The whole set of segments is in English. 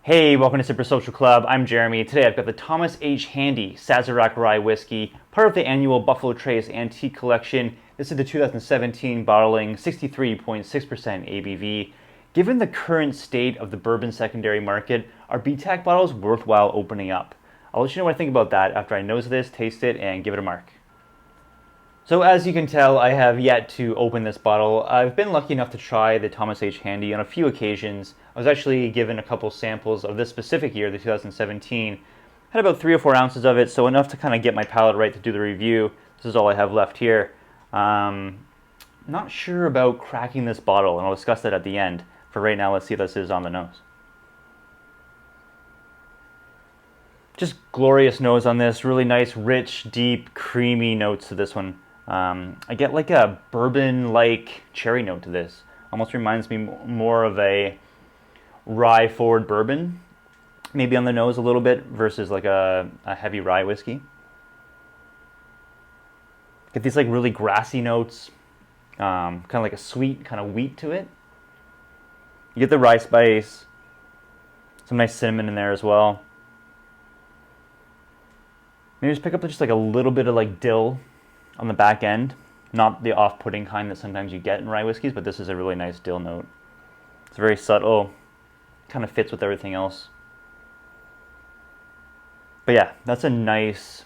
Hey, welcome to Super Social Club. I'm Jeremy. Today I've got the Thomas H. Handy Sazerac Rye whiskey, part of the annual Buffalo Trace Antique Collection. This is the 2017 bottling, 63.6% ABV. Given the current state of the bourbon secondary market, are BTAC bottles worthwhile opening up? I'll let you know what I think about that after I nose this, taste it, and give it a mark. So as you can tell, I have yet to open this bottle. I've been lucky enough to try the Thomas H. Handy on a few occasions. I was actually given a couple samples of this specific year, the 2017. Had about 3 or 4 ounces of it, so enough to kind of get my palate right to do the review. This is all I have left here. Not sure about cracking this bottle, and I'll discuss that at the end. For right now, let's see if this is on the nose. Just glorious nose on this. Really nice, rich, deep, creamy notes to this one. I get like a bourbon-like cherry note to this. Almost reminds me more of a rye-forward bourbon, maybe on the nose a little bit, versus like a heavy rye whiskey. Get these like really grassy notes, kind of like a sweet kind of wheat to it. You get the rye spice, some nice cinnamon in there as well. Maybe just pick up just like a little bit of like dill on the back end. Not the off-putting kind that sometimes you get in rye whiskeys, but this is a really nice dill note. It's very subtle, kind of fits with everything else. But yeah, that's a nice,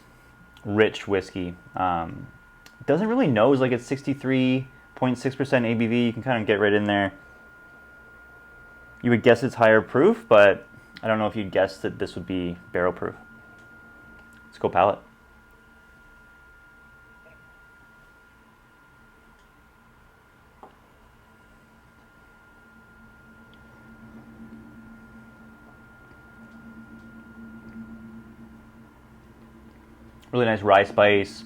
rich whiskey. It doesn't really nose like it's 63.6% ABV. You can kind of get right in there. You would guess it's higher proof, but I don't know if you'd guess that this would be barrel proof. Let's go palate. Really nice rye spice,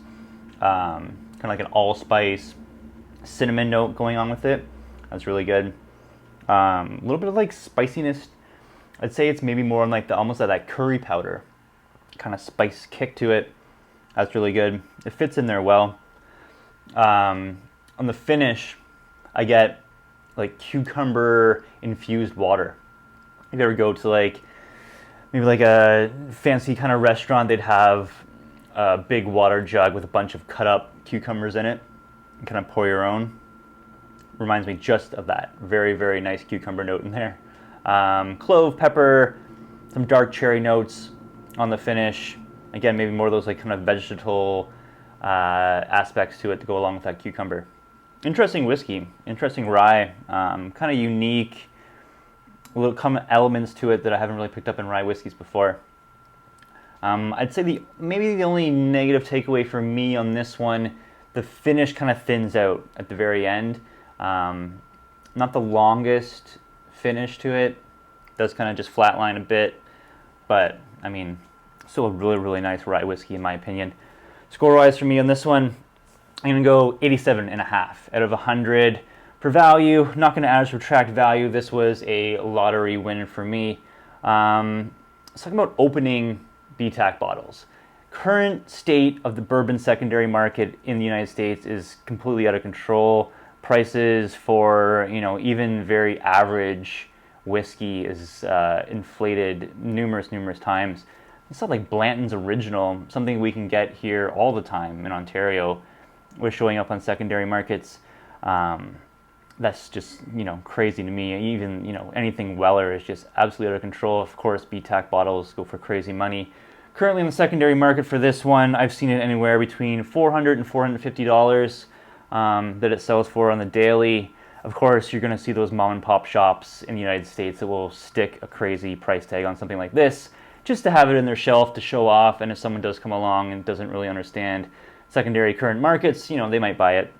kind of like an allspice cinnamon note going on with it. That's really good. A little bit of like spiciness. I'd say it's maybe more on like almost like that curry powder kind of spice kick to it. That's really good. It fits in there well. On the finish, I get like cucumber infused water. If you ever go to like maybe like a fancy kind of restaurant, they'd have a big water jug with a bunch of cut up cucumbers in it and kind of pour your own. Reminds me just of that. Very, very nice cucumber note in there. Clove, pepper, some dark cherry notes on the finish. Again, maybe more of those like kind of vegetal aspects to it to go along with that cucumber. Interesting whiskey, interesting rye, kind of unique little common elements to it that I haven't really picked up in rye whiskeys before. I'd say maybe the only negative takeaway for me on this one, the finish kind of thins out at the very end. Not the longest finish to it. Does kind of just flatline a bit, but I mean, still a really, really nice rye whiskey in my opinion. Score-wise for me on this one, I'm going to go 87.5 out of 100. For value, not going to add or subtract value. This was a lottery win for me. Let's talk about opening BTAC bottles. Current state of the bourbon secondary market in the United States is completely out of control. Prices for, even very average whiskey is inflated numerous times. It's not like Blanton's Original, something we can get here all the time in Ontario, was showing up on secondary markets. That's just, crazy to me. Even, anything Weller is just absolutely out of control. Of course, BTAC bottles go for crazy money. Currently in the secondary market for this one, I've seen it anywhere between $400 and $450 that it sells for on the daily. Of course, you're going to see those mom and pop shops in the United States that will stick a crazy price tag on something like this just to have it in their shelf to show off. And if someone does come along and doesn't really understand secondary current markets, they might buy it.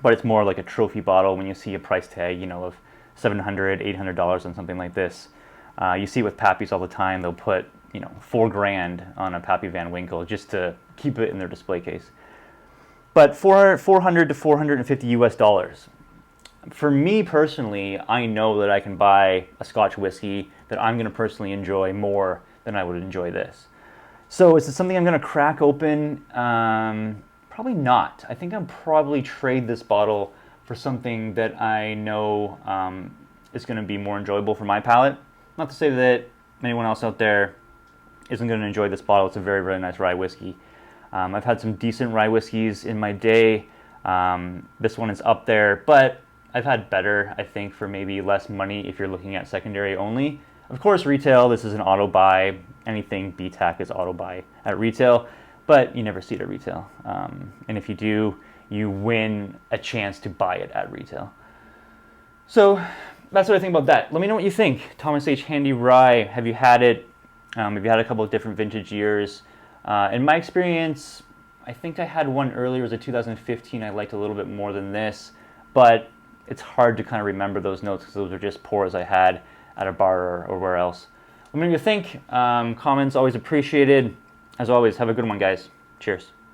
But it's more like a trophy bottle when you see a price tag, of $700, $800 on something like this. You see with Pappies all the time, they'll put, $4,000 on a Pappy Van Winkle just to keep it in their display case. But $400 to $450 US. For me personally, I know that I can buy a Scotch whiskey that I'm going to personally enjoy more than I would enjoy this. So is it something I'm going to crack open? Probably not. I think I'll probably trade this bottle for something that I know is going to be more enjoyable for my palate. Not to say that anyone else out there isn't going to enjoy this bottle. It's a very, very nice rye whiskey. I've had some decent rye whiskeys in my day. This one is up there, but I've had better, I think, for maybe less money if you're looking at secondary only. Of course, retail, this is an auto buy. Anything BTAC is auto buy at retail, but you never see it at retail. And if you do, you win a chance to buy it at retail. So that's what I think about that. Let me know what you think. Thomas H. Handy Rye, have you had it? Have you had a couple of different vintage years? In my experience, I think I had one earlier, it was a 2015. I liked a little bit more than this, but it's hard to kind of remember those notes because those are just pours I had at a bar or where else. Let me know what you think. Comments always appreciated. As always, have a good one, guys. Cheers.